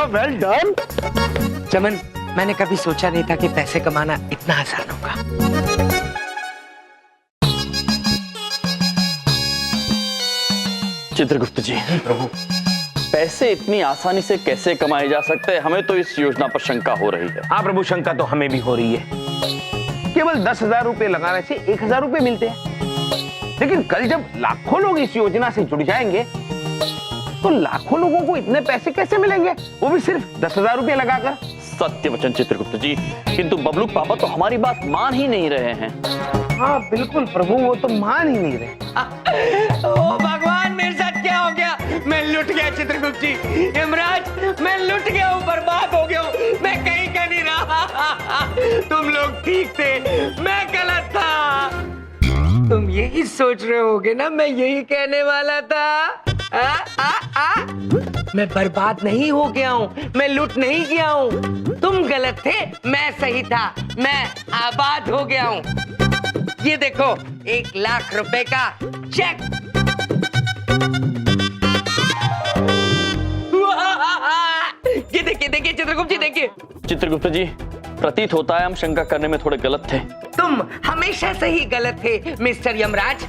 भैया, well done. चमन, मैंने कभी सोचा नहीं था कि पैसे कमाना इतना आसान होगा। चित्रगुप्त जी, प्रभु, पैसे इतनी आसानी से कैसे कमाए जा सकते हैं? हमें तो इस योजना पर शंका हो रही है। हाँ प्रभु, शंका तो हमें भी हो रही है। केवल 10,000 रुपए लगाने से 1,000 रुपए मिलते हैं, लेकिन कल जब लाखों लोग इस योजना से जुड़ जाएंगे तो लाखों लोगों को इतने पैसे कैसे मिलेंगे, वो भी सिर्फ 10,000 रुपए लगाकर। सत्य वचन चित्रगुप्त जी, किंतु बबलूक पापा तो हमारी बात मान ही नहीं रहे हैं। हाँ बिल्कुल प्रभु, वो तो मान ही नहीं रहे। ओ भगवान, मेरे साथ क्या हो गया? मैं लुट गया चित्रगुप्त जी। यमराज, मैं लुट गया हूँ, बर्बाद हो गया हूँ, मैं कहीं का नहीं रहा। तुम लोग ठीक थे, मैं गलत था। तुम यही सोच रहे होगे ना, मैं यही कहने वाला था। मैं बर्बाद नहीं हो गया हूँ, मैं लूट नहीं गया हूँ। तुम गलत थे, मैं सही था, मैं आबाद हो गया हूँ। ये देखो, 1,00,000 रुपए का चेक। ये देखिए देखिए चित्रगुप्त जी, देखिए। चित्रगुप्त जी, प्रतीत होता है हम शंका करने में थोड़े गलत थे। तुम हमेशा से ही गलत थे मिस्टर यमराज।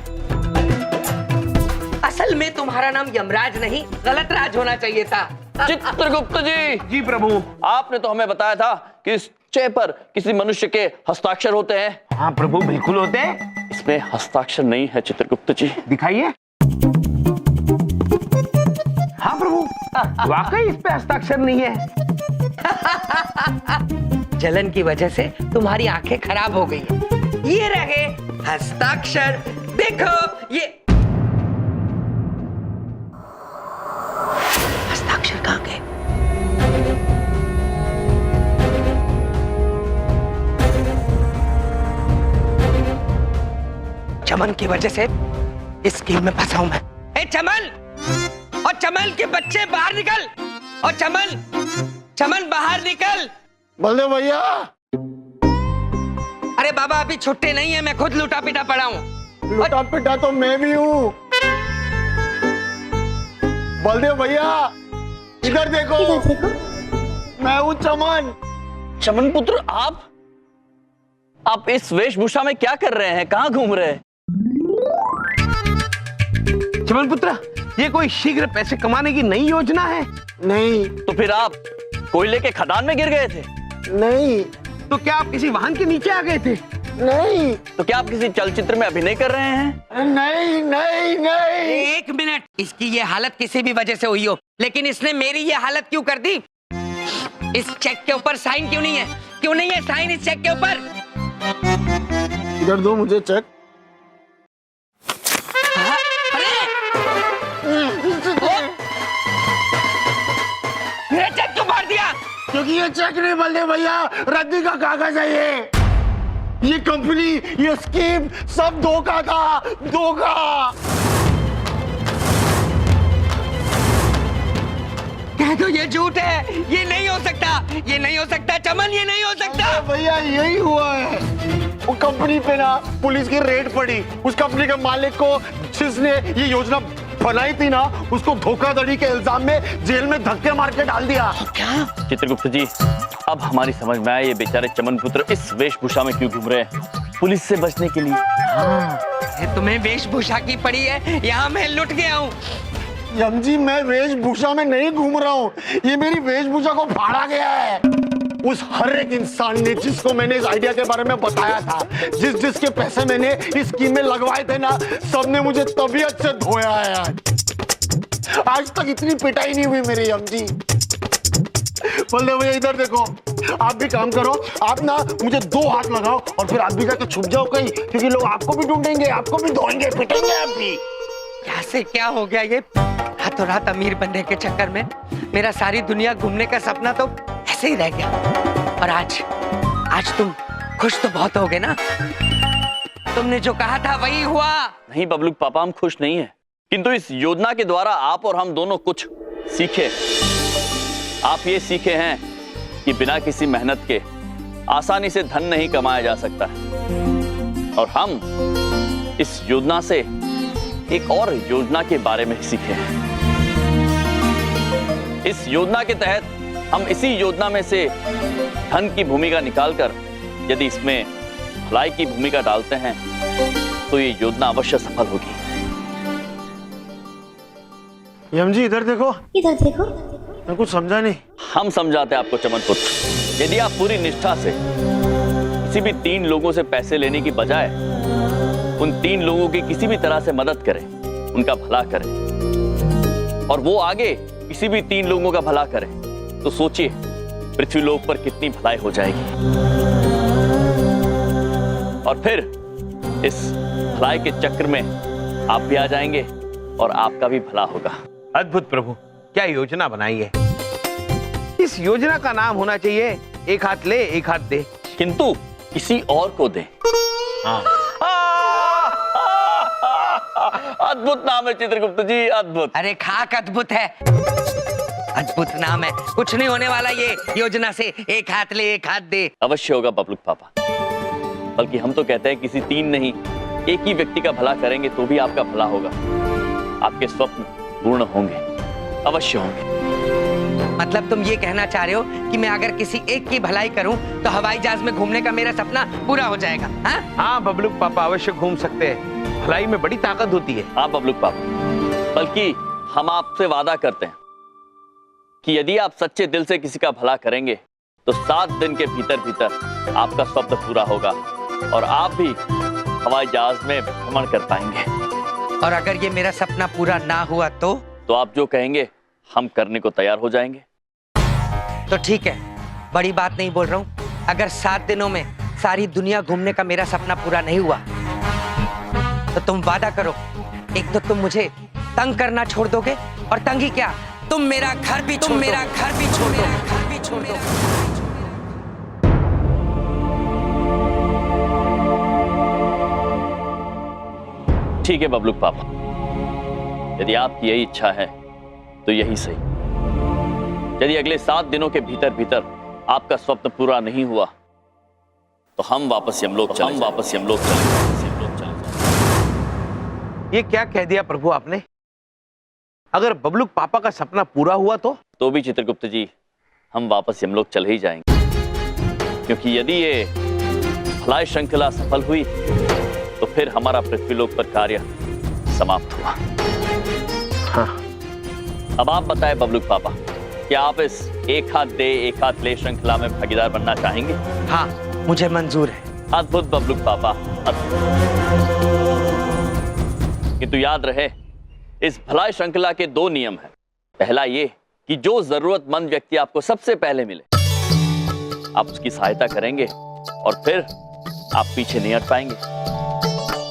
असल में तुम्हारा नाम यमराज नहीं, गलत राज होना चाहिए था। चित्रगुप्त जी। जी प्रभु। आपने तो हमें बताया था कि इस चेक पर किसी मनुष्य के हस्ताक्षर होते हैं। हाँ प्रभु, बिल्कुल होते हैं। इसमें हस्ताक्षर नहीं है चित्रगुप्त जी। दिखाइए। हाँ प्रभु, वाकई इस पे हस्ताक्षर नहीं है। जलन की वजह से तुम्हारी आंखें खराब हो गई हैं। ये रहे हस्ताक्षर, देखो ये हस्ताक्षर कहाँ गए? चमन की वजह से इस स्कीम में फंसा हूं मैं। ए चमन, और चमन के बच्चे बाहर निकल, और चमन बाहर निकल। बलदेव भैया। अरे बाबा, अभी छुट्टे नहीं है, मैं खुद लूटा पिटा पड़ा हूँ। लूटा पिटा तो मैं भी हूँ। बलदेव भैया, इधर देखो, मैं हूँ चमन। चमन पुत्र, आप इस वेशभूषा में क्या कर रहे हैं? कहाँ घूम रहे हैं? चमन पुत्र, ये कोई शीघ्र पैसे कमाने की नई योजना है? नहीं। तो फिर आप कोयले के खदान में गिर गए थे? नहीं। तो क्या आप किसी वाहन के नीचे आ गए थे? नहीं। तो क्या आप किसी चलचित्र में अभिनय कर रहे हैं? नहीं नहीं नहीं। एक मिनट, इसकी ये हालत किसी भी वजह से हुई हो, लेकिन इसने मेरी ये हालत क्यों कर दी? इस चेक के ऊपर साइन क्यों नहीं है? क्यों नहीं है साइन इस चेक के ऊपर? इधर दो मुझे चेक। मेरा चेक क्यों फाड़ दिया? क्योंकि ये चेक नहीं बलदेव भैया, रद्दी का कागज है ये कंपनी, ये स्कीम सब धोखा था, धोखा। कह दो ये झूठ है, ये नहीं हो सकता, ये नहीं हो सकता चमन, ये नहीं हो सकता। भैया यही हुआ है। वो कंपनी पे ना पुलिस की रेड पड़ी, उस कंपनी के मालिक को जिसने ये योजना बनाई थी ना, उसको धोखाधड़ी के इल्जाम में जेल में धक्के मार के डाल दिया। क्या? चित्रगुप्त जी, अब हमारी समझ में आया ये बेचारे चमन पुत्र इस वेशभूषा में क्यों घूम रहे हैं। पुलिस से बचने के लिए। हाँ, ये तुम्हें वेशभूषा की पड़ी है, यहाँ मैं लुट गया हूँ। यम जी, मैं वेशभूषा में नहीं घूम रहा हूँ, ये मेरी वेशभूषा को फाड़ा गया है। उस हर एक इंसान ने जिसको मैंने इस आइडिया के बारे में बताया था, जिसके पैसे मैंने इस स्कीम में लगवाए थे ना, सबने मुझे तबीयत से धोया है। आज तक इतनी पिटाई नहीं हुई मेरी यम जी। बोल भैया इधर देखो, आप भी काम करो, आप ना मुझे 2 हाथ लगाओ और फिर आप भी जाके छुप जाओ कहीं, क्योंकि लोग आपको भी ढूंढेंगे, आपको भी धोएंगे, पिटेंगे आप भी। कैसे क्या हो गया ये? रातों रात अमीर बनने के चक्कर में मेरा सारी दुनिया घूमने का सपना तो ऐसे ही रह गया। और आज तुम खुश तो बहुत होगे ना? तुमने जो कहा था वही हुआ। नहीं बबलू पापा, हम खुश नहीं हैं, किंतु इस योजना के द्वारा आप और हम दोनों कुछ सीखे। आप ये सीखे हैं कि बिना किसी मेहनत के आसानी से धन नहीं कमाया जा सकता, और हम इस योजना से एक और योजना के बारे में सीखे हैं। इस योजना के तहत हम इसी योजना में से धन की भूमिका निकालकर यदि इसमें भलाई की भूमिका डालते हैं तो ये योजना अवश्य सफल होगी। यम जी इधर देखो, इधर देखो। मैं कुछ समझा नहीं। हम समझाते हैं आपको चमन पुत्र। यदि आप पूरी निष्ठा से किसी भी 3 लोगों से पैसे लेने की बजाय उन 3 लोगों की किसी भी तरह से मदद करें, उनका भला करें और वो आगे किसी भी 3 लोगों का भला करें, तो सोचिए पृथ्वीलोक पर कितनी भलाई हो जाएगी। और फिर इस भलाई के चक्र में आप भी आ जाएंगे और आपका भी भला होगा। अद्भुत प्रभु, क्या योजना बनाई है। इस योजना का नाम होना चाहिए एक हाथ ले एक हाथ दे, किंतु किसी और को दें। अद्भुत नाम है चित्रगुप्त जी, अद्भुत। अरे खाक अद्भुत है, अद्भुत नाम है। कुछ नहीं होने वाला ये योजना से। एक हाथ ले एक हाथ दे। अवश्य होगा बबलू पापा। बल्कि हम तो कहते हैं किसी 3 नहीं, एक ही व्यक्ति का भला करेंगे तो भी आपका भला होगा। आपके स्वप्न पूर्ण होंगे, अवश्य होंगे। मतलब तुम ये कहना चाह रहे हो कि मैं अगर किसी एक की भलाई करूं तो हवाई जहाज में घूमने का मेरा सपना पूरा हो जाएगा? हाँ बबलू पापा, अवश्य घूम सकते हैं। भलाई में बड़ी ताकत होती है। हाँ बबलू पापा, बल्कि हम आपसे वादा करते हैं कि यदि आप सच्चे दिल से किसी का भला करेंगे तो 7 दिन के भीतर भीतर आपका स्वप्न पूरा होगा और आप भी हवाई जहाज में भ्रमण कर पाएंगे। और अगर ये मेरा सपना पूरा ना हुआ तो आप जो कहेंगे हम करने को तैयार हो जाएंगे। तो ठीक है, बड़ी बात नहीं बोल रहा हूँ। अगर 7 दिनों में सारी दुनिया घूमने का मेरा सपना पूरा नहीं हुआ तो तुम वादा करो, एक तो तुम मुझे तंग करना छोड़ दोगे और तंग ही क्या, तुम मेरा घर भी छोड़ दो। ठीक है बबलू पापा, यदि आपकी यही इच्छा है तो यही सही। यदि अगले 7 दिनों के भीतर भीतर आपका स्वप्न पूरा नहीं हुआ तो हम वापस यमलोक चले। ये क्या कह दिया प्रभु आपने? अगर बबलू पापा का सपना पूरा हुआ तो भी चित्रगुप्त जी हम वापस यमलोक चले ही जाएंगे, क्योंकि यदि ये भलाई श्रृंखला सफल हुई तो फिर हमारा पृथ्वीलोक पर कार्य समाप्त हुआ। हाँ। अब आप बताएं बबलू पापा, क्या आप इस एक हाथ दे एक हाथ ले श्रृंखला में भागीदार बनना चाहेंगे? हाँ, मुझे मंजूर है। अद्भुत बबलू पापा, अद्भुत। किंतु याद रहे, इस भलाई श्रृंखला के 2 नियम हैं। पहला ये कि जो जरूरतमंद व्यक्ति आपको सबसे पहले मिले आप उसकी सहायता करेंगे और फिर आप पीछे नहीं हट पाएंगे।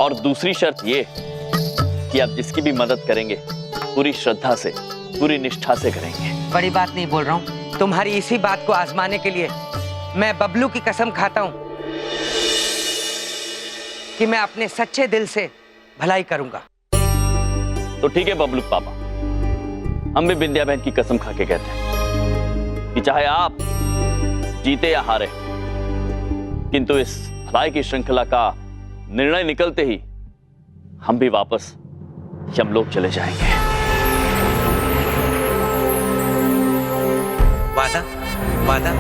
और दूसरी शर्त ये कि आप जिसकी भी मदद करेंगे पूरी श्रद्धा से, पूरी निष्ठा से करेंगे। बड़ी बात नहीं बोल रहा हूँ, तुम्हारी इसी बात को आजमाने के लिए मैं बबलू की कसम खाता हूँ कि मैं अपने सच्चे दिल से भलाई करूंगा। तो ठीक है बबलू पापा, हम भी बिंदिया बहन की कसम खा के कहते हैं कि चाहे आप जीते या हारे, किंतु इस भलाई की श्रृंखला का निर्णय निकलते ही हम भी वापस यमलोक चले जाएंगे। वादा, वादा,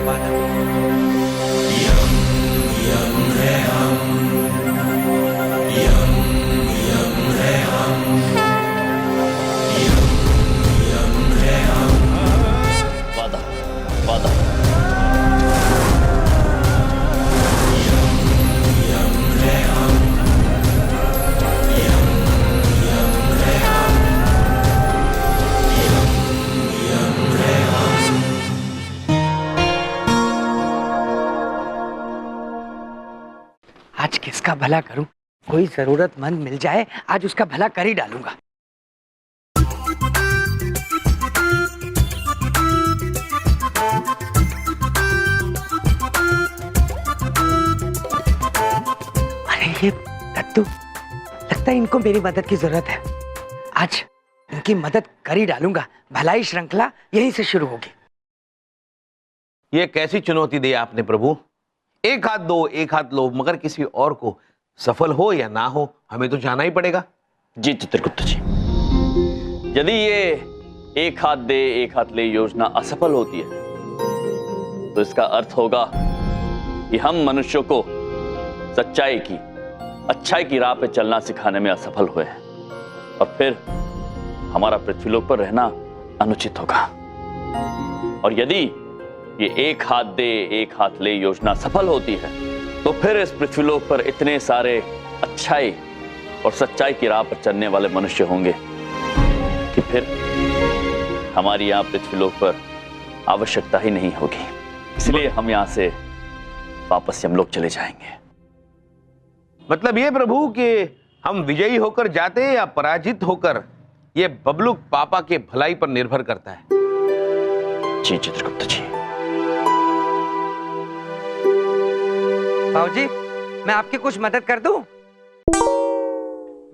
वादा। वादा, वादा। आज किसका भला करूं? कोई जरूरतमंद मिल जाए, आज उसका भला कर ही डालूंगा। अरे ये लड्डू, लगता है इनको मेरी मदद की जरूरत है। आज इनकी मदद कर ही डालूंगा। भलाई श्रृंखला यहीं से शुरू होगी। ये कैसी चुनौती दी आपने प्रभु? एक हाथ दो एक हाथ लो, मगर किसी और को सफल हो या ना हो हमें तो जाना ही पड़ेगा। जी चित्रगुप्त जी, यदि ये एक हाथ दे एक हाथ ले योजना असफल होती है तो इसका अर्थ होगा कि हम मनुष्यों को सच्चाई की, अच्छाई की राह पे चलना सिखाने में असफल हुए हैं और फिर हमारा पृथ्वीलोक पर रहना अनुचित होगा। और यदि ये एक हाथ दे एक हाथ ले योजना सफल होती है तो फिर इस पृथ्वीलोक पर इतने सारे अच्छाई और सच्चाई की राह पर चलने वाले मनुष्य होंगे कि फिर हमारी यहाँ पृथ्वीलोक पर आवश्यकता ही नहीं होगी। इसलिए हम यहाँ से वापस यमलोक चले जाएंगे। मतलब ये प्रभु कि हम विजयी होकर जाते या पराजित होकर, ये बबलू पापा के भलाई पर निर्भर करता है। जी चित्रगुप्त जी। बाबूजी, मैं आपकी कुछ मदद कर दूं?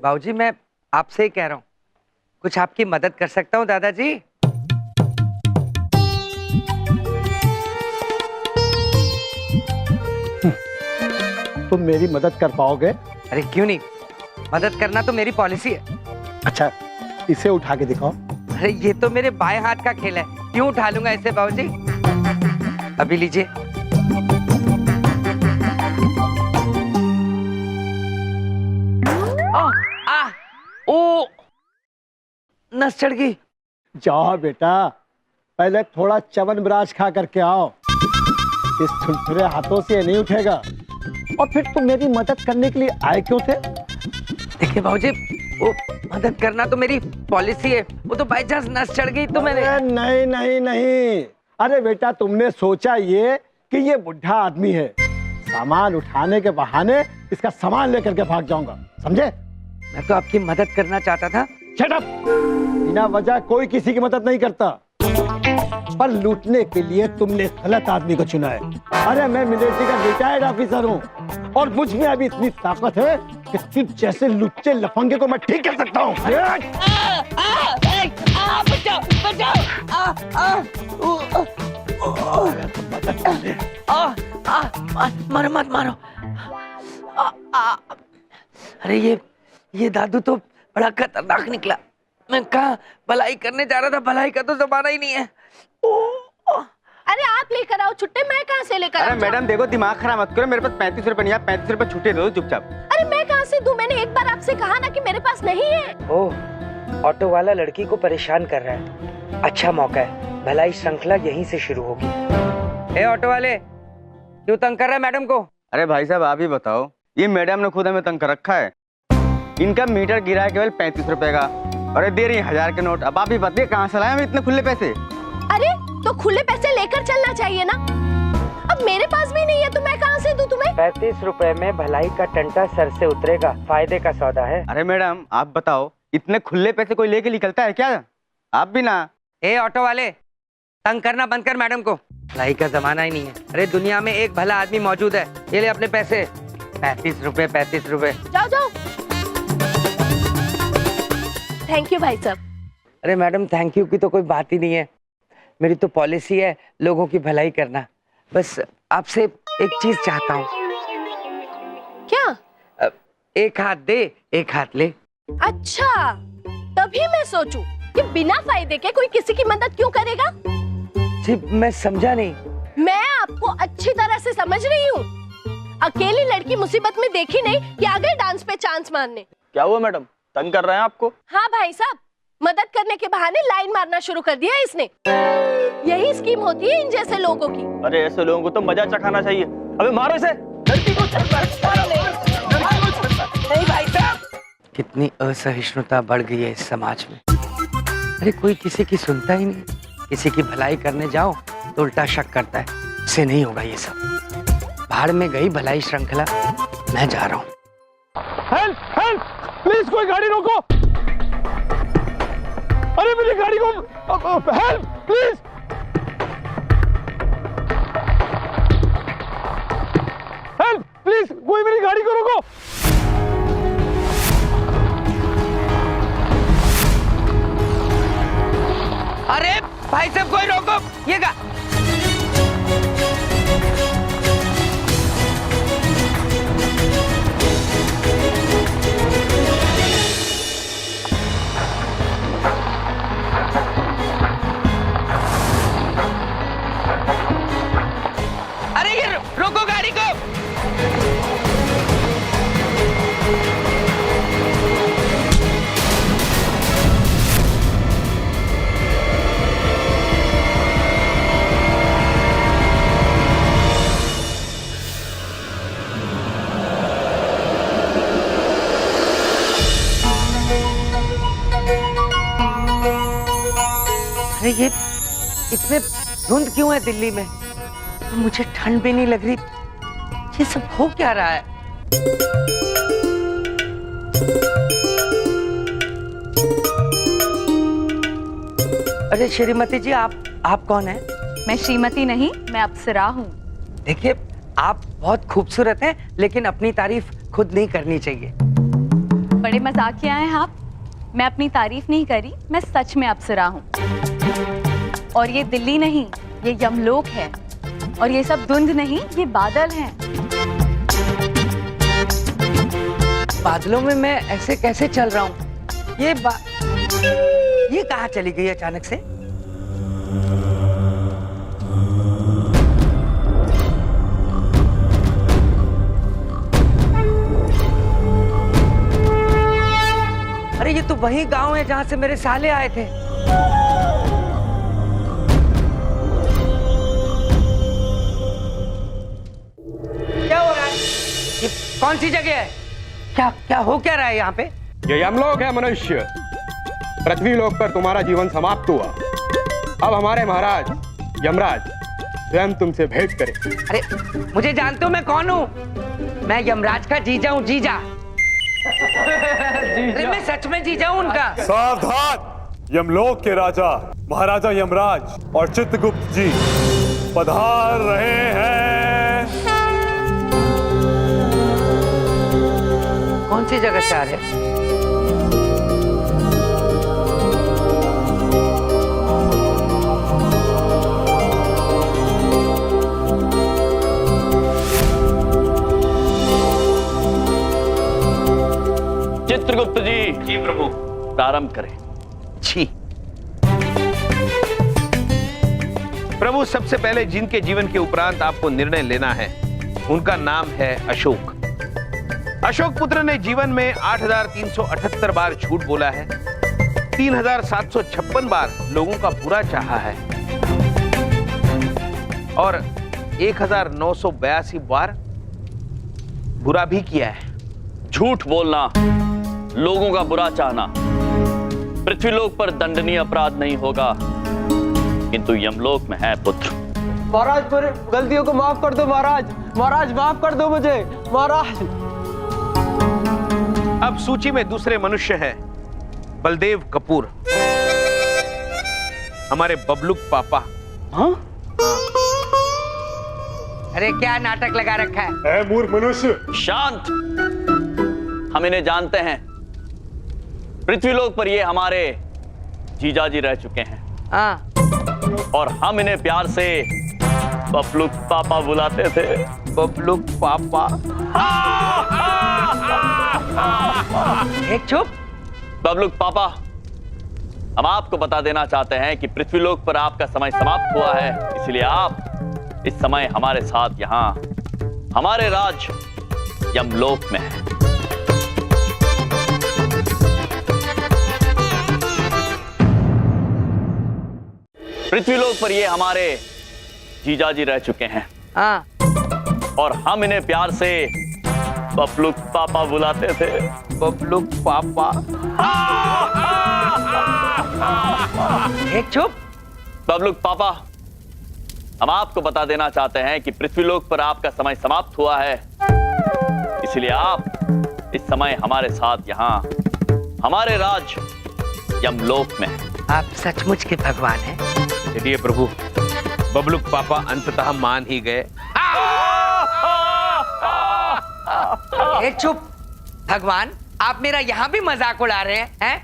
बाबूजी, मैं आपसे ही कह रहा हूं, कुछ आपकी मदद कर सकता हूं दादाजी? तुम मेरी मदद कर पाओगे? अरे क्यों नहीं, मदद करना तो मेरी पॉलिसी है। अच्छा, इसे उठा के दिखाओ। अरे ये तो मेरे बाएं हाथ का खेल है, क्यों उठा लूंगा इसे बाबूजी? अभी लीजिए। ओ, नस चढ़ गई। जाओ बेटा, पहले थोड़ा च्यवनप्राश खा करके आओ। इस थुरथुरे हाथों से नहीं उठेगा। और फिर तुम मेरी मदद करने के लिए आए क्यों थे? देखिए बाबूजी, वो मदद करना तो मेरी पॉलिसी है, वो तो बाई चांस नस चढ़ गई तो मैंने। अरे नहीं नहीं नहीं, अरे बेटा तुमने सोचा ये कि ये बुढ़ा आदमी है, सामान उठाने के बहाने इसका सामान लेकर के भाग जाऊंगा, समझे? मैं तो आपकी मदद करना चाहता था। Shut up! बिना वजह कोई किसी की मदद नहीं करता, पर लूटने के लिए तुमने गलत आदमी को चुना है। अरे मैं मिलिट्री का रिटायर्ड ऑफिसर हूँ और मुझ में अभी इतनी ताकत है कि तुझ जैसे लुच्चे लफंगे को मैं ठीक कर सकता हूँ। मारो मत मारो। अरे ये दादू तो बड़ा खतरनाक निकला। मैं कहा भलाई करने जा रहा था, भलाई का तो जमाना ही नहीं है। अरे आप लेकर आओ छुट्टे, मैं कहाँ से लेकर आऊं? अरे मैडम देखो, दिमाग खराब मत करो, मेरे पास 35 रुपए नहीं है, 35 रुपए छुट्टे दे दो चुपचाप। अरे मैं कहाँ से दूं? मैंने एक बार आपसे कहा ना कि मेरे पास नहीं है। ओह, ऑटो वाला लड़की को परेशान कर रहा है, अच्छा मौका है, भलाई श्रृंखला यहीं से शुरू होगी। ए ऑटो वाले, क्यों तंग कर रहा है मैडम को? अरे भाई साहब आप ही बताओ, ये मैडम ने खुद हमें तंग कर रखा है। इनका मीटर गिरा है केवल 35 रुपए का और दे रही 1000 के नोट। अब आप ही बताइए कहाँ से लाए हम इतने खुले पैसे? अरे तो खुले पैसे लेकर चलना चाहिए ना, अब मेरे पास भी नहीं है तो मैं कहाँ से दूं तुम्हें? 35 रुपए में भलाई का टंटा सर से उतरेगा, फायदे का सौदा है। अरे मैडम आप बताओ, इतने खुले पैसे कोई लेके निकलता है क्या? आप भी ना। ए ऑटो वाले, तंग करना बंद कर मैडम को, भलाई का जमाना ही नहीं है। अरे दुनिया में एक भला आदमी मौजूद है, ये ले अपने पैसे। 35 रुपए 35 रुपए। जाओ जाओ। थैंक यू भाई साहब। अरे मैडम थैंक यू की तो कोई बात ही नहीं है, मेरी तो पॉलिसी है लोगों की भलाई करना। बस आपसे एक चीज चाहता हूँ। क्या? एक हाथ दे एक हाथ ले। अच्छा, तभी मैं सोचूं कि बिना फायदे के कोई किसी की मदद क्यों करेगा? जी मैं समझा नहीं। मैं आपको अच्छी तरह से समझ रही हूँ। अकेली लड़की मुसीबत में देखी नहीं कि आ गई डांस पे चांस मारने। क्या हुआ मैडम, तंग कर रहे हैं आपको? हाँ भाई साहब, मदद करने के बहाने लाइन मारना शुरू कर दिया इसने। यही स्कीम होती है इन जैसे लोगों की। अरे ऐसे लोगों को तो मजा चखाना चाहिए। अबे मारो इसे। नहीं भाई साहब। कितनी असहिष्णुता बढ़ गई है इस समाज में। अरे कोई किसी की सुनता ही नहीं, किसी की भलाई करने जाओ तो उल्टा शक करता है। इससे नहीं होगा ये सब। भाड़ में गई भलाई श्रृंखला, मैं जा रहा हूँ। हेल्प हेल्प, प्लीज कोई गाड़ी रोको। अरे मेरी गाड़ी को हेल्प प्लीज। हेल्प प्लीज, कोई मेरी गाड़ी को रोको। अरे भाई साहब कोई रोको, ये गा। ड्राइवर रोको गाड़ी को। अरे ये इतने धुंध क्यों है दिल्ली में? मुझे ठंड भी नहीं लग रही। ये सब हो क्या रहा है? अरे श्रीमती जी, आप कौन है? मैं श्रीमती नहीं, मैं अप्सरा हूँ। देखिए, आप बहुत खूबसूरत हैं, लेकिन अपनी तारीफ खुद नहीं करनी चाहिए। बड़े मजाकिया हैं आप। मैं अपनी तारीफ नहीं करी, मैं सच में अप्सरा हूँ। और ये दिल्ली नहीं, ये यमलोक है। और ये सब धुंध नहीं, ये बादल हैं। बादलों में मैं ऐसे कैसे चल रहा हूँ? ये कहाँ चली गई अचानक से? अरे ये तो वही गांव है जहां से मेरे साले आए थे। क्या हो रहा है? ये कौन सी जगह है? क्या हो क्या रहा है यहाँ पे? ये यमलोक है मनुष्य। पृथ्वी लोक पर तुम्हारा जीवन समाप्त हुआ। अब हमारे महाराज यमराज स्वयं तुमसे भेंट करें। अरे मुझे जानते हो मैं कौन हूँ? मैं यमराज का जीजा हूँ, जीजा। अरे मैं सच में जीजा हूँ उनका। सावधान! यमलोक के राजा महाराजा यमराज और चित्रगुप्त जी पधार रहे हैं। कौन सी जगह से आ रहे हैं? चित्रगुप्त जी प्रभु, प्रारंभ करें। छी प्रभु, सबसे पहले जिनके जीवन के उपरांत आपको निर्णय लेना है उनका नाम है अशोक। अशोक पुत्र ने जीवन में 8,378 बार झूठ बोला है, 3,756 बार लोगों का बुरा चाहा है और 1,982 बार बुरा भी किया है। झूठ बोलना, लोगों का बुरा चाहना पृथ्वीलोक पर दंडनीय अपराध नहीं होगा, किंतु यमलोक में है पुत्र। महाराज, पर गलतियों को माफ कर दो महाराज। महाराज माफ कर दो मुझे महाराज। अब सूची में दूसरे मनुष्य हैं बलदेव कपूर, हमारे बबलुक पापा। हाँ? अरे क्या नाटक लगा रखा है? ऐ मूर्ख मनुष्य! शांत! हम इन्हें जानते हैं। पृथ्वीलोक पर ये हमारे जीजाजी रह चुके हैं। हाँ। और हम इन्हें प्यार से बबलुक पापा बुलाते थे। बबलुक पापा। एक चुप। बबलुक पापा, हम आपको बता देना चाहते हैं कि पृथ्वीलोक पर आपका समय समाप्त हुआ है, इसलिए आप इस समय हमारे साथ यहाँ हमारे राज यमलोक में हैं। पृथ्वीलोक पर ये हमारे जीजाजी रह चुके हैं। हाँ। और हम इन्हें प्यार से बबलुक पापा बुलाते थे। बबलुक पापा। एक चुप। बबलुक पापा, हम आपको बता देना चाहते हैं कि पृथ्वीलोक पर आपका समय समाप्त हुआ है, इसलिए आप इस समय हमारे साथ यहाँ हमारे राज यमलोक में हैं। आप सचमुच के भगवान हैं। चलिए प्रभु, बबलुक पापा अंततः मान ही गए। एक चुप। भगवान, आप मेरा यहाँ भी मजाक उड़ा रहे हैं?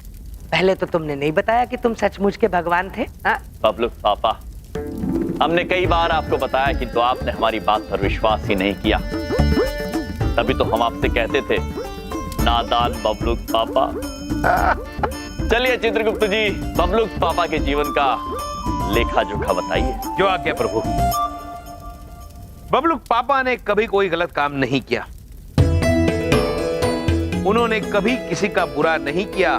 पहले तो तुमने नहीं बताया कि तुम सचमुच के भगवान थे। बबलुक पापा, हमने कई बार आपको बताया, किंतु आपने हमारी बात पर विश्वास ही नहीं किया। तभी तो हम आपसे कहते थे, नादान बबलुक पापा। चलिए चित्रगुप्त जी, बबलुक पापा के जीवन का लेखा जोखा बताइए। जो आज्ञा प्रभु। बबलूक पापा ने कभी कोई गलत काम नहीं किया। उन्होंने कभी किसी का बुरा नहीं किया।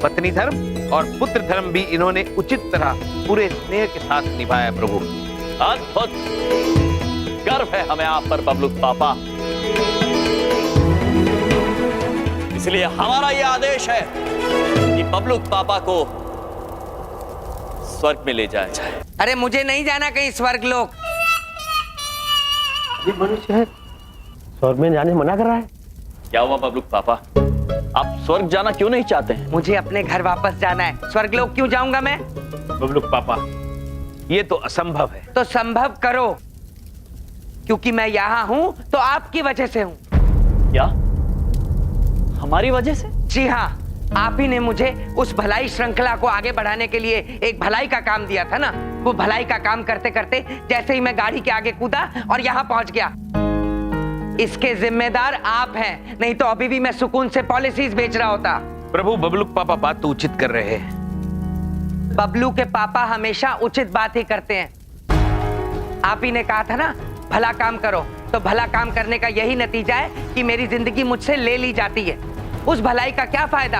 पत्नी धर्म और पुत्र धर्म भी इन्होंने उचित तरह पूरे स्नेह के साथ निभाया प्रभु। अद्भुत, गर्व है हमें आप पर बबलूक पापा। इसलिए हमारा यह आदेश है कि बबलूक पापा को स्वर्ग में ले जाया जाए। अरे मुझे नहीं जाना कहीं स्वर्ग लोक। ये मनुष्य है स्वर्ग में जाने मना कर रहा है। क्या हुआ बबलूक पापा, आप स्वर्ग जाना क्यों नहीं चाहते हैं? मुझे अपने घर वापस जाना है। स्वर्ग लोक क्यों जाऊंगा मैं? बबलूक पापा, ये तो असंभव है। तो संभव करो, क्योंकि मैं यहाँ हूँ तो आपकी वजह से हूँ। क्या हमारी वजह से? जी हाँ, आप ही ने मुझे उस भलाई श्रृंखला को आगे बढ़ाने के लिए एक भलाई का काम दिया था ना। वो भलाई का काम करते करते जैसे ही मैं गाड़ी के आगे कूदा और यहाँ पहुंच गया। इसके जिम्मेदार आप हैं, नहीं तो अभी भी मैं सुकून से पॉलिसीज बेच रहा होता। प्रभु, बबलूक पापा बात तो उचित कर रहे हैं। बबलू के पापा हमेशा उचित बात ही करते हैं। आप ही ने कहा था ना, भला काम करो, तो भला काम करने का यही नतीजा है कि मेरी जिंदगी मुझसे ले ली जाती है। उस भलाई का क्या फायदा?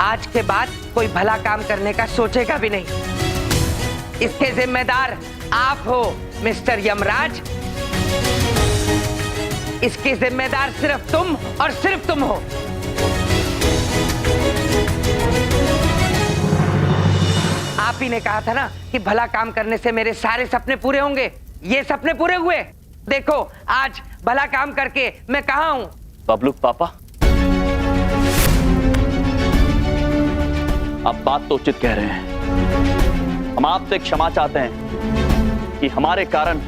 आज के बाद कोई भला काम करने का सोचेगा भी नहीं। इसके जिम्मेदार आप हो मिस्टर यमराज। इसकी जिम्मेदार सिर्फ तुम और सिर्फ तुम हो। आप ही ने कहा था ना कि भला काम करने से मेरे सारे सपने पूरे होंगे। ये सपने पूरे हुए। देखो आज भला काम करके मैं कहां हूं। बबलूक पापा, आप बात तो उचित कह रहे हैं। हम आपसे क्षमा चाहते हैं कि हमारे कारण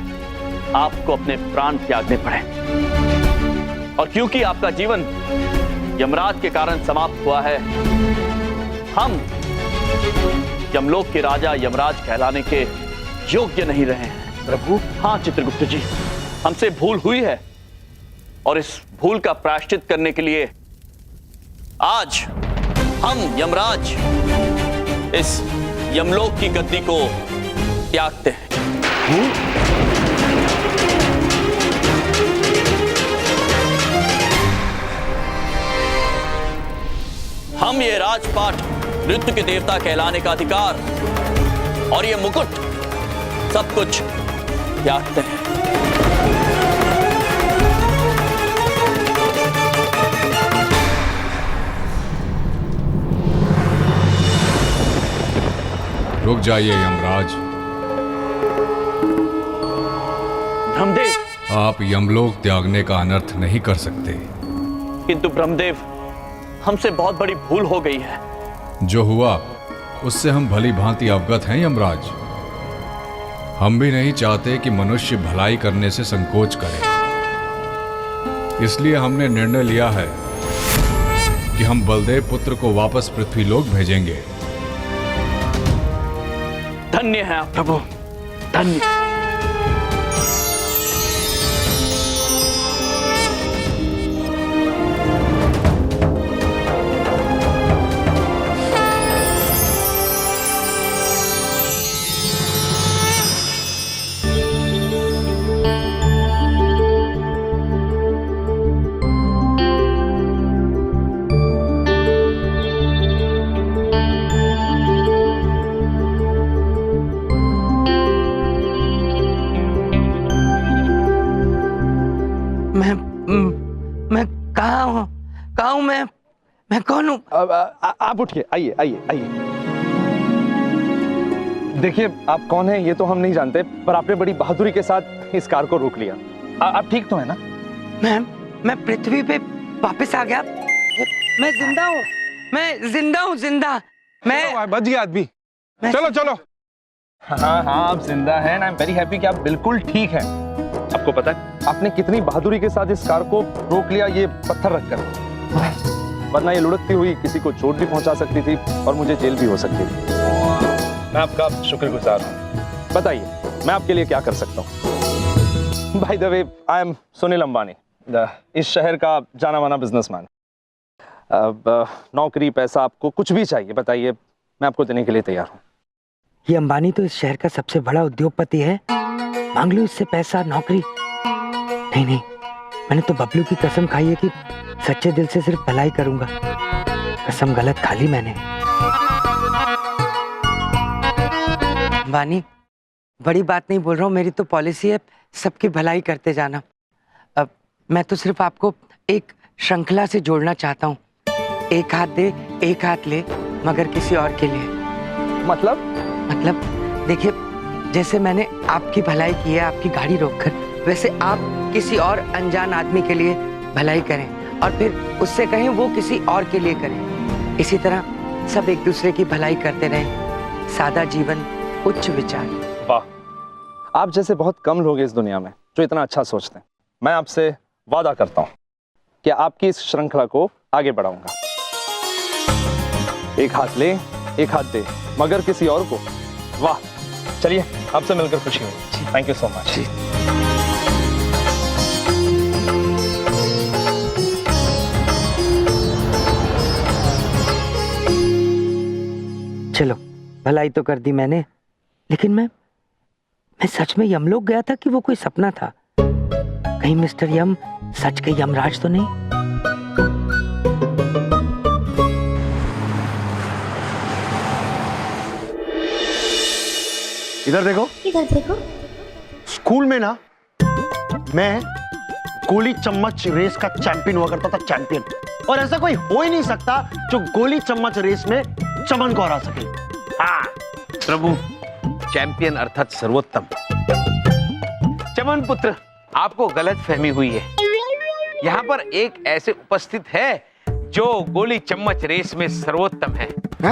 आपको अपने प्राण त्यागने पड़े, और क्योंकि आपका जीवन यमराज के कारण समाप्त हुआ है, हम यमलोक के राजा यमराज कहलाने के योग्य नहीं रहे हैं। प्रभु, हाँ चित्रगुप्त जी, हमसे भूल हुई है, और इस भूल का प्रायश्चित करने के लिए आज हम यमराज इस यमलोक की गद्दी को त्यागते हैं। हम ये राजपाट, नृत्य के देवता कहलाने का अधिकार और ये मुकुट सब कुछ त्यागते हैं। रुक जाइए यमराज। ब्रह्मदेव, आप यमलोक त्यागने का अनर्थ नहीं कर सकते। किंतु ब्रह्मदेव, हमसे बहुत बड़ी भूल हो गई है। जो हुआ उससे हम भली भांति अवगत हैं यमराज। हम भी नहीं चाहते कि मनुष्य भलाई करने से संकोच करे। इसलिए हमने निर्णय लिया है कि हम बलदेव पुत्र को वापस पृथ्वीलोक भेजेंगे। धन्य है आप प्रभु, धन्य। मैं कहाँ हूँ मैं कौन हूँ? आप उठिए, आइए आइए आइए। देखिए, आप कौन हैं ये तो हम नहीं जानते, पर आपने बड़ी बहादुरी के साथ इस कार को रोक लिया। आप ठीक तो है ना? मैं पृथ्वी पे वापस आ गया। मैं जिंदा हूँ, मैं जिंदा हूँ, जिंदा। मैं बच गया आदमी। चलो चलो। हाँ हाँ, आप जिंदा हैं। आई एम वेरी हैप्पी कि आप बिल्कुल ठीक हैं। आपको पता है आपने कितनी बहादुरी के साथ इस कार को रोक लिया, ये पत्थर रखकर, वरना ये लुढ़कती हुई किसी को चोट भी पहुंचा सकती थी और मुझे जेल भी हो सकती थी। मैं आपका शुक्रगुजार हूँ। बताइए मैं आपके लिए क्या कर सकता हूँ? By the way, I am Sunil Ambani, इस शहर का जाना माना बिजनेसमैन। नौकरी, पैसा, आपको कुछ भी चाहिए बताइए, मैं आपको देने के लिए तैयार हूँ। ये अंबानी तो इस शहर का सबसे बड़ा उद्योगपति है, मांग लो इससे पैसा, नौकरी। नहीं नहीं, मैंने तो बबलू की कसम खाई है कि सच्चे दिल से सिर्फ भलाई करूंगा। कसम गलत खा ली मैंने। अंबानी, बड़ी बात नहीं बोल रहा हूँ, मेरी तो पॉलिसी है सबकी भलाई करते जाना। अब मैं तो सिर्फ आपको एक श्रृंखला से जोड़ना चाहता हूँ। एक हाथ दे, एक हाथ ले, मगर किसी और के लिए। मतलब देखिए, जैसे मैंने आपकी भलाई की है आपकी गाड़ी रोककर, वैसे आप किसी और अनजान आदमी के लिए भलाई करें और फिर उससे कहें वो किसी और के लिए करें। इसी तरह सब एक दूसरे की भलाई करते रहें। सादा जीवन, उच्च विचार। वाह, आप जैसे बहुत कम लोग हैं इस दुनिया में जो इतना अच्छा सोचते हैं। मैं आपसे वादा करता हूं कि आपकी इस श्रृंखला को आगे बढ़ाऊंगा। एक हाथ ले, एक हाथ दे, मगर किसी और को। वाह, चलिए, आपसे मिलकर खुशी हुई। Thank you so much. चलो, भलाई तो कर दी मैंने, लेकिन मैं सच में यमलोक गया था कि वो कोई सपना था? कहीं मिस्टर यम सच के यमराज तो नहीं? इधर देखो। स्कूल में ना मैं गोली चम्मच रेस का चैंपियन हुआ करता था, चैंपियन। और ऐसा कोई हो ही नहीं सकता जो गोली चम्मच रेस में चमन को हरा सके। हाँ प्रभु, चैंपियन अर्थात सर्वोत्तम। चमन पुत्र, आपको गलत फहमी हुई है। यहाँ पर एक ऐसे उपस्थित है जो गोली चम्मच रेस में सर्वोत्तम है।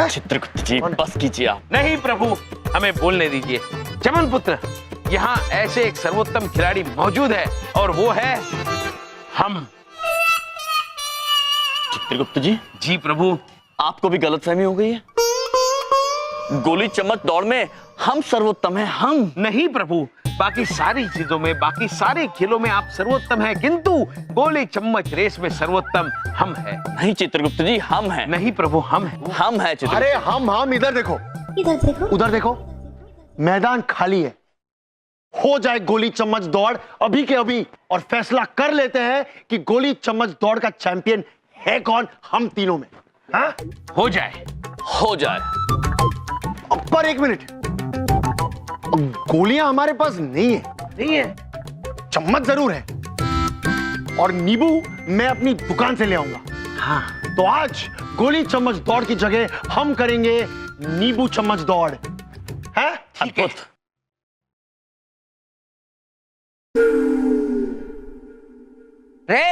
चित्रगुप्त जी, बस कीजिए आप। नहीं प्रभु, हमें बोलने दीजिए। चमन पुत्र, यहाँ ऐसे एक सर्वोत्तम खिलाड़ी मौजूद है और वो है हम। चित्रगुप्त जी। जी प्रभु। आपको भी गलतफहमी हो गई है। गोली चम्मच दौड़ में हम सर्वोत्तम हैं, हम। नहीं प्रभु, बाकी सारी चीजों में, बाकी सारे खेलों में आप सर्वोत्तम हैं, किंतु गोली चम्मच रेस में सर्वोत्तम हम हैं। नहीं चित्रगुप्त जी, हम हैं। नहीं प्रभु, हम हैं। हम हैं चित्रगुप्त। अरे हम इधर देखो, उधर देखो, मैदान खाली है। हो जाए गोली चम्मच दौड़ अभी के अभी और फैसला कर लेते हैं कि गोली चम्मच दौड़ का चैंपियन है कौन हम तीनों में। हाँ? हो जाए। हो जाए। पर एक मिनट, गोलियां हमारे पास नहीं है। नहीं है, चम्मच जरूर है, और नींबू मैं अपनी दुकान से ले आऊंगा। हाँ। तो आज गोली चम्मच दौड़ की जगह हम करेंगे नींबू चम्मच दौड़। है? अद्भुत। रे,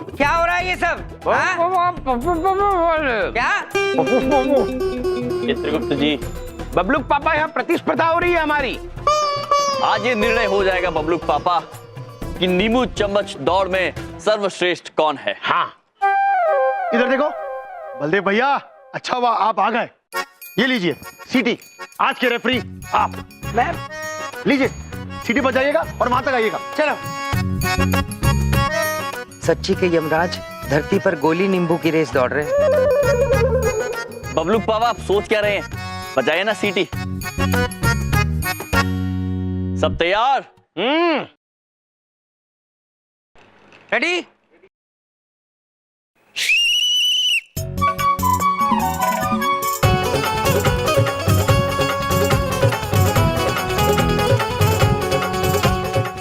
क्या हो रहा है ये सब? क्या? चित्रगुप्त जी, बबलूक पापा, यहाँ प्रतिस्पर्धा हो रही है हमारी। आज ये निर्णय हो जाएगा बबलूक पापा कि नींबू चम्मच दौड़ में सर्वश्रेष्ठ कौन है। हाँ। इधर देखो, बलदेव भैया, अच्छा हुआ आप आ गए। ये लीजिए सीटी, आज के रेफरी आप। मैं? लीजिए, सीटी बजाइएगा और वहां तक आइएगा। चलो। सच्ची के यमराज धरती पर गोली नींबू की रेस दौड़ रहे हैं। बबलूक पापा, आप सोच क्या रहे हैं? बजाइए ना सीटी। सब तैयार? रेडी?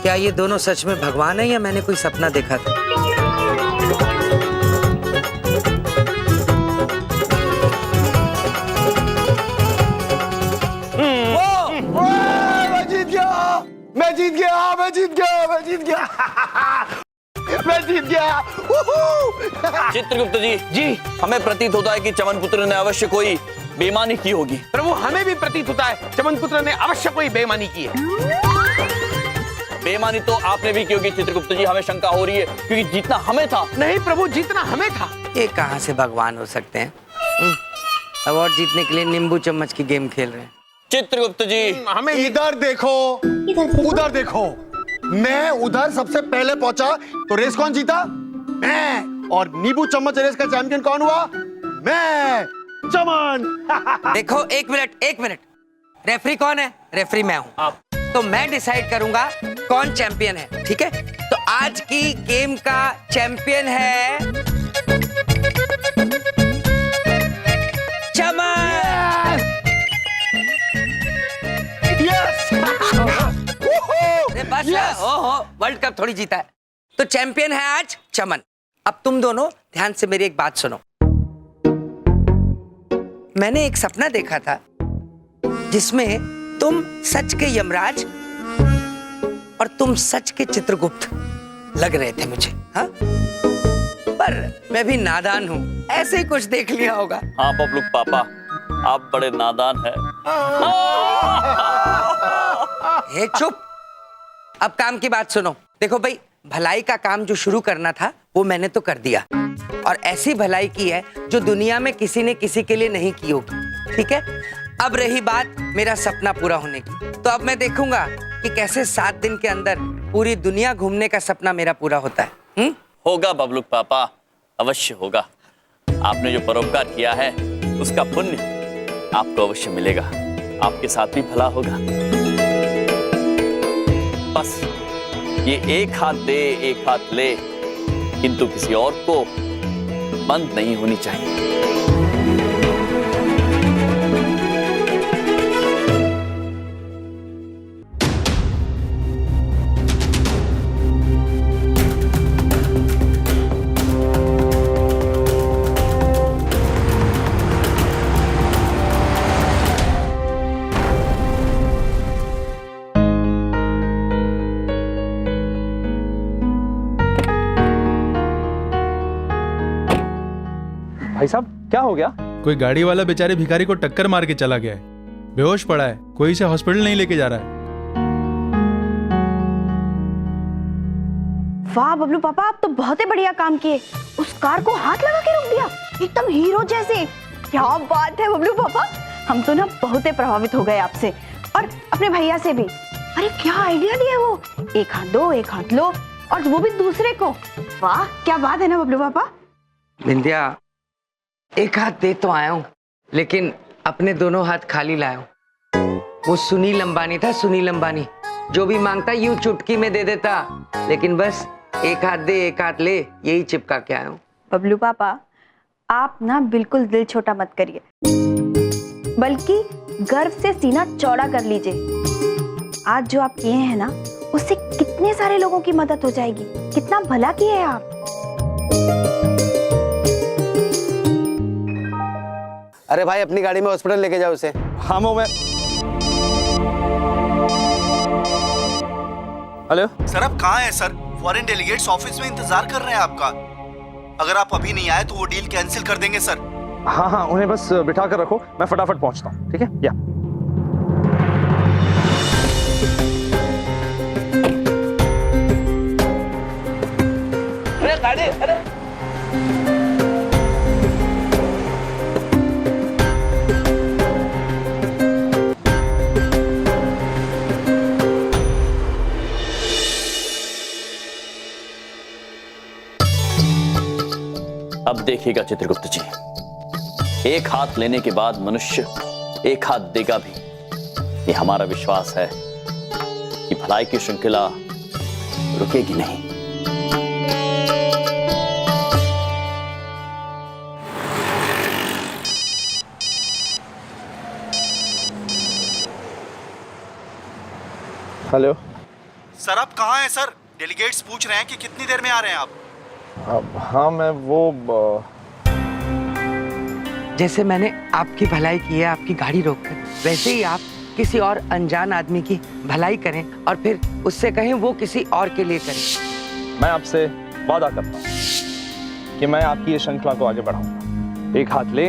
क्या ये दोनों सच में भगवान है या मैंने कोई सपना देखा था? मैं जीत गया। चित्रगुप्त जी, हमें प्रतीत होता है कि चमन पुत्र ने अवश्य कोई बेईमानी की होगी। प्रभु, हमें भी प्रतीत होता है चमन पुत्र ने अवश्य कोई बेईमानी की है। बेईमानी तो आपने भी की होगी चित्रगुप्त जी, हमें शंका हो रही है क्योंकि जीतना हमें था। नहीं प्रभु, जीतना हमें था। ये कहाँ से भगवान हो सकते हैं? अवार्ड जीतने के लिए नींबू चम्मच की गेम खेल रहे हैं। चित्रगुप्त जी, हमें इधर देखो, उधर देखो। मैं उधर सबसे पहले पहुंचा तो रेस कौन जीता? मैं। और नींबू चम्मच रेस का चैंपियन कौन हुआ? मैं। चमन। देखो एक मिनट रेफरी कौन है? रेफरी मैं हूँ। आप तो मैं डिसाइड करूंगा कौन चैंपियन है, ठीक है? तो आज की गेम का चैंपियन है चमन। अरे बस हो वर्ल्ड कप थोड़ी जीता है, तो चैंपियन है आज चमन। अब तुम दोनों ध्यान से मेरी एक बात सुनो। मैंने एक सपना देखा था जिसमें तुम सच के यमराज और तुम सच के चित्रगुप्त लग रहे थे मुझे। हाँ, पर मैं भी नादान हूँ, ऐसे ही कुछ देख लिया होगा। हाँ बबलू पापा, आप बड़े नादान हैं। हे चुप, अब काम की बात सुनो। देखो भाई, भलाई का काम जो शुरू करना था वो मैंने तो कर दिया, और ऐसी भलाई की है जो दुनिया में किसी ने किसी के लिए नहीं की होगी, ठीक है? अब रही बात मेरा सपना पूरा होने की, तो अब मैं देखूंगा कि कैसे 7 दिन के अंदर पूरी दुनिया घूमने का सपना मेरा पूरा होता है। होगा बबलू पापा, अवश्य होगा। आपने जो परोपकार किया है उसका पुण्य आपको अवश्य मिलेगा, आपके साथ भी भला होगा। बस ये एक हाथ दे एक हाथ ले, किंतु किसी और को बंद नहीं होनी चाहिए। भाई साहब क्या हो गया? कोई गाड़ी वाला बेचारे भिखारी को टक्कर मार के चला गया है, बेहोश पड़ा है, कोई इसे हॉस्पिटल नहीं लेके जा रहा है। वाह बबलू पापा, आप तो बहुत ही बढ़िया काम किए। उस कार को हाथ लगा के रोक दिया, एकदम हीरो जैसे। क्या बात है बबलू पापा, हम तो ना बहुत ही प्रभावित हो गए आपसे और अपने भैया से भी। अरे क्या आइडिया दिया वो, एक हाथ दो एक हाथ लो, और वो भी दूसरे को। वाह क्या बात है ना बबलू पापा। बिंदिया, एक हाथ दे तो आया हूं, लेकिन अपने दोनों हाथ खाली लाया हूं। वो सुनील अंबानी था, सुनील अंबानी, जो भी मांगता यूं चुटकी में दे देता, लेकिन बस एक हाथ दे एक हाथ ले, यही चिपका के आया हूं। बबलू पापा, आप ना बिल्कुल दिल छोटा मत करिए, बल्कि गर्व से सीना चौड़ा कर लीजिए। आज जो आप किए हैं ना, उससे कितने सारे लोगों की मदद हो जाएगी। कितना भला किए हैं आप। अरे भाई, अपनी गाड़ी में हॉस्पिटल लेके जाओ उसे। हाँ मैं। हेलो सर, आप कहाँ हैं सर? फॉरेन डेलीगेट्स ऑफिस में इंतजार कर रहे हैं आपका। अगर आप अभी नहीं आए तो वो डील कैंसिल कर देंगे सर। हाँ, उन्हें बस बिठा कर रखो, मैं फटाफट पहुंचता हूँ, ठीक है? या अरे गाड़ी, अरे अब देखिएगा चित्रगुप्त जी, एक हाथ लेने के बाद मनुष्य एक हाथ देगा भी। ये हमारा विश्वास है कि भलाई की श्रृंखला रुकेगी नहीं। हेलो सर, आप कहाँ हैं सर? डेलीगेट्स पूछ रहे हैं कि कितनी देर में आ रहे हैं आप। हाँ मैं वो जैसे मैंने आपकी भलाई की है आपकी गाड़ी रोककर, वैसे ही आप किसी और अनजान आदमी की भलाई करें और फिर उससे कहें वो किसी और के लिए करे। मैं आपसे वादा करता हूँ कि मैं आपकी ये श्रृंखला को आगे बढ़ाऊंगा। एक हाथ ले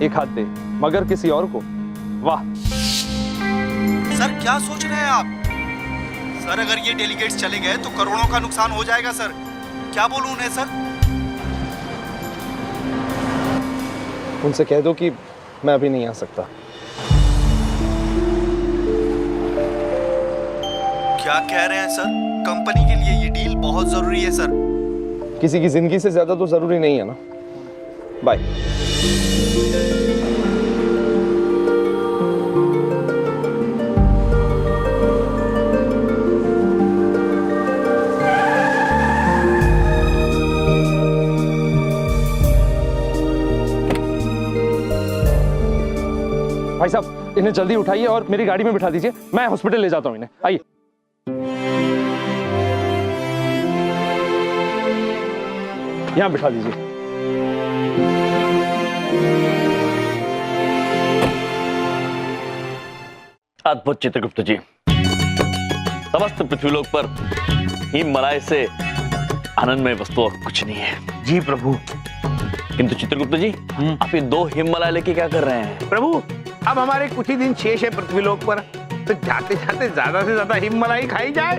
एक हाथ दे, मगर किसी और को। वाह सर, क्या सोच रहे हैं आप? सर, अगर ये डेलीगेट्स चले गए तो करोड़ों का नुकसान हो जाएगा सर। क्या बोलूं उन्हें सर? उनसे कह दो कि मैं अभी नहीं आ सकता। क्या कह रहे हैं सर? कंपनी के लिए ये डील बहुत जरूरी है सर। किसी की जिंदगी से ज्यादा तो जरूरी नहीं है ना। बाय। इन्हें जल्दी उठाइए और मेरी गाड़ी में बिठा दीजिए, मैं हॉस्पिटल ले जाता हूँ इन्हें। आइए। यहाँ बिठा दीजिए। अद्भुत चित्रगुप्त जी, समस्त पृथ्वीलोक पर हिममलाय से आनंदमय वस्तु और कुछ नहीं है। जी प्रभु। किंतु चित्रगुप्त जी, आप ये 2 हिममलाय लेके क्या कर रहे हैं? प्रभु, अब हमारे कुछ ही दिन शेष है पृथ्वीलोक पर, तो जाते जाते ज्यादा से ज्यादा हिममलाई खाई जाए।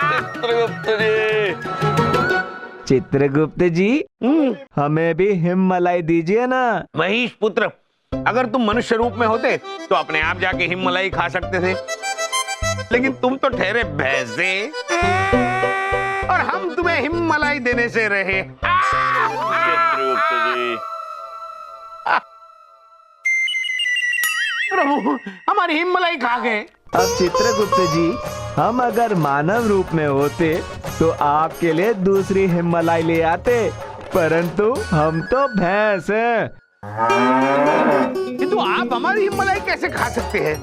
चित्रगुप्त जी, चित्रगुप्त जी, हमें भी हिममलाई दीजिए ना। महेश पुत्र, अगर तुम मनुष्य रूप में होते तो अपने आप जाके हिममलाई खा सकते थे, लेकिन तुम तो ठहरे भैंसे और हम तुम्हें हिममलाई देने से रहे। चित्रगुप्त जी, प्रभु, हमारी हिममलाई खा गए। अब चित्रगुप्त जी, हम अगर मानव रूप में होते तो आपके लिए दूसरी हिममलाई ले आते, परंतु हम तो भैंस हैं। किंतु आप हमारी हिममलाई कैसे खा सकते हैं?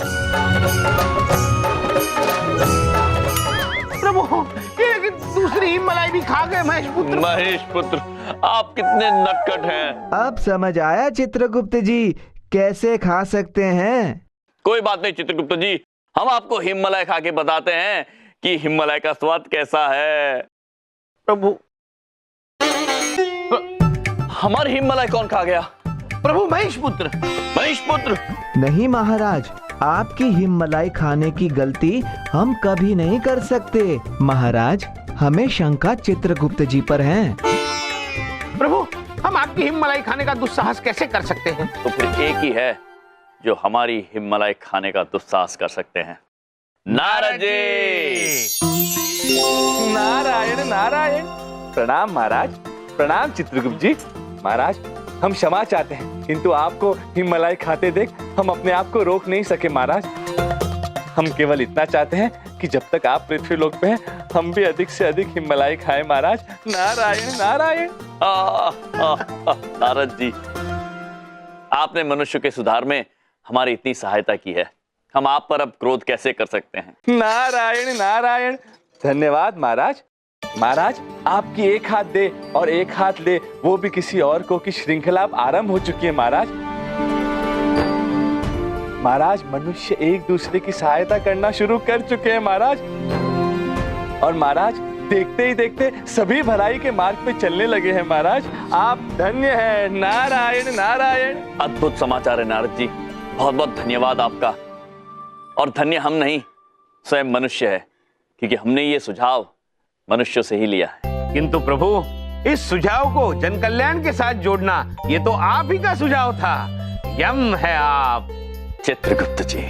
प्रभु, ये दूसरी हिममलाई भी खा गए महेश पुत्र। महेश पुत्र, आप कितने नटखट हैं। अब समझ आया चित्रगुप्त जी, कैसे खा सकते हैं। कोई बात नहीं चित्रगुप्त जी, हम आपको हिममलाई खा के बताते हैं कि हिममलाई का स्वाद कैसा है। प्रभु, हमारी हिममलाई कौन खा गया? प्रभु, महेश पुत्र। महेश पुत्र? नहीं महाराज, आपकी हिममलाई खाने की गलती हम कभी नहीं कर सकते। महाराज, हमें शंका चित्रगुप्त जी पर है। प्रभु, हम आपकी हिममलाई खाने का दुस्साहस कैसे कर सकते हैं? तो फिर एक ही है जो हमारी हिममलाई खाने का दुस्साहस कर सकते हैं, नारद जी। नारायण नारायण। प्रणाम महाराज, प्रणाम चित्रगुप्त जी। महाराज, हम क्षमा चाहते हैं, किंतु आपको हिममलाई खाते देख हम अपने आप को रोक नहीं सके महाराज। हम केवल इतना चाहते हैं कि जब तक आप पृथ्वीलोक पे हैं, हम भी अधिक से अधिक हिममलाई खाएं महाराज। नारायण नारायण। नारद जी, आपने मनुष्य के सुधार में हमारी इतनी सहायता की है, हम आप पर अब क्रोध कैसे कर सकते हैं? नारायण नारायण। धन्यवाद महाराज। महाराज, आपकी एक हाथ दे और एक हाथ ले, वो भी किसी और को की श्रृंखला अब आरंभ हो चुकी है महाराज। महाराज, मनुष्य एक दूसरे की सहायता करना शुरू कर चुके हैं महाराज। और महाराज, देखते ही देखते सभी भलाई के मार्ग पे चलने लगे हैं महाराज। आप धन्य हैं। नारायण नारायण। अद्भुत समाचार है नारद जी, बहुत बहुत धन्यवाद आपका। और धन्य हम नहीं, स्वयं मनुष्य है, क्योंकि हमने ये सुझाव मनुष्यों से ही लिया है। किंतु प्रभु, इस सुझाव को जन कल्याण के साथ जोड़ना, ये तो आप ही का सुझाव था। यम है आप। चित्रगुप्त जी,